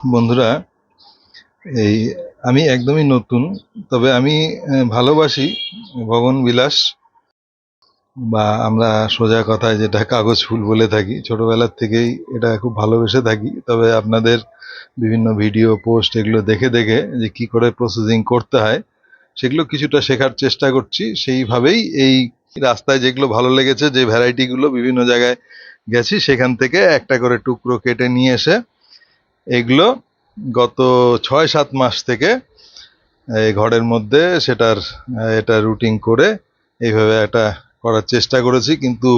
বন্ধুরা, এই আমি একদমই নতুন, তবে আমি ভালোবাসি ভবন বিলাস, বা আমরা সোজা কথায় যেটা কাগজ ফুল বলে থাকি। ছোটবেলার থেকেই এটা খুব ভালোবেসে থাকি। তবে আপনাদের বিভিন্ন ভিডিও পোস্ট এগুলো দেখে দেখে যে কি করে প্রসেসিং করতে হয় সেগুলো কিছুটা শেখার চেষ্টা করছি। সেইভাবেই এই রাস্তায় যেগুলো ভালো লেগেছে, যে ভ্যারাইটিগুলো বিভিন্ন জায়গায় গেছি, সেখান থেকে একটা করে টুকরো কেটে নিয়ে এসে এগুলো গত 6-7 মাস থেকে এই ঘরের মধ্যে সেটার এটা রুটিং করে এইভাবে একটা করার চেষ্টা করেছি। কিন্তু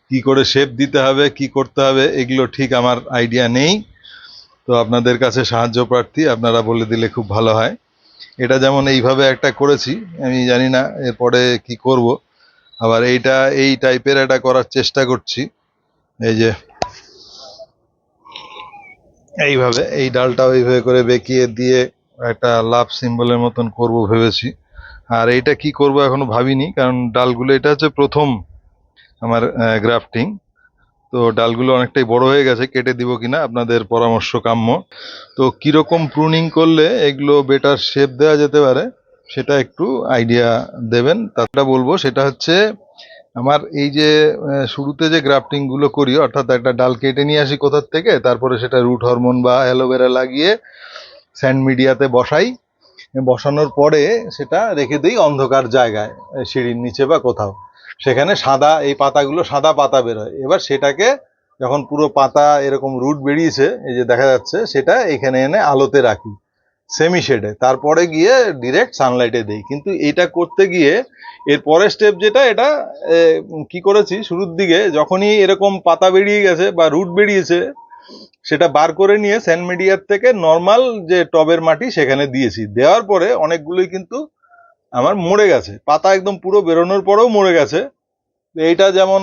কি করে শেপ দিতে হবে, কি করতে হবে, এগুলো ঠিক আমার আইডিয়া নেই। তো আপনাদের কাছে সাহায্য প্রার্থী, আপনারা বলে দিলে খুব ভালো হয়। এটা যেমন এইভাবে একটা করেছি, আমি জানি না এরপরে কি করব। আবার এইটা এই টাইপের একটা করার চেষ্টা করছি। এই যে এইভাবে এই ডালটাও এইভাবে করে বেঁকিয়ে দিয়ে একটা লাভ সিম্বলের মতন করব ভেবেছি। আর এইটা কি করব এখনো ভাবিনি, কারণ ডালগুলো এটা হচ্ছে প্রথম আমার গ্রাফটিং। তো ডালগুলো অনেকটাই বড় হয়ে গেছে, কেটে দিব কিনা আপনাদের পরামর্শ কাম্য। তো কিরকম প্রুনিং করলে এগুলো বেটার শেপ দেওয়া যেতে পারে সেটা একটু আইডিয়া দেবেন। তারটা বলবো সেটা হচ্ছে, আমার এই যে শুরুতে যে গ্রাফটিং গুলো করি, অর্থাৎ একটা ডাল কেটে নিয়ে আসি কোথার থেকে, তারপরে সেটা রুট হরমোন বা অ্যালোভেরা লাগিয়ে স্যান্ড মিডিয়াতে বসাই। বসানোর পরে সেটা রেখে দিই অন্ধকার জায়গায়, সিঁড়ির নিচে বা কোথাও। সেখানে সাদা এই পাতাগুলো সাদা পাতা বেরোয়। এবার সেটাকে যখন পুরো পাতা এরকম রুট বেরিয়েছে, এই যে দেখা যাচ্ছে, সেটা এখানে এনে আলোতে রাখি সেমি শেডে, তারপরে গিয়ে ডিরেক্ট সানলাইটে দেই। কিন্তু এটা করতে গিয়ে এর পরের স্টেপ যেটা, এটা কি করেছি, শুরুর দিকে যখনই এরকম পাতা বেরিয়ে গেছে বা রুট বেরিয়েছে, সেটা বার করে নিয়ে স্যান্ড মিডিয়ার থেকে নর্মাল যে টবের মাটি সেখানে দিয়েছি। দেওয়ার পরে অনেকগুলোই কিন্তু আমার মরে গেছে, পাতা একদম পুরো বেরোনোর পরেও মরে গেছে। এইটা যেমন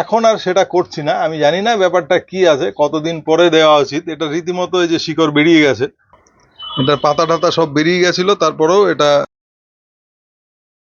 এখন আর সেটা করছি না। আমি জানি না ব্যাপারটা কি আছে, কতদিন পরে দেওয়া উচিত। এটা রীতিমতো এই যে শিকড় বেরিয়ে গেছে, এটার পাতা টাতা সব বেরিয়ে গেছিল, তারপরেও এটা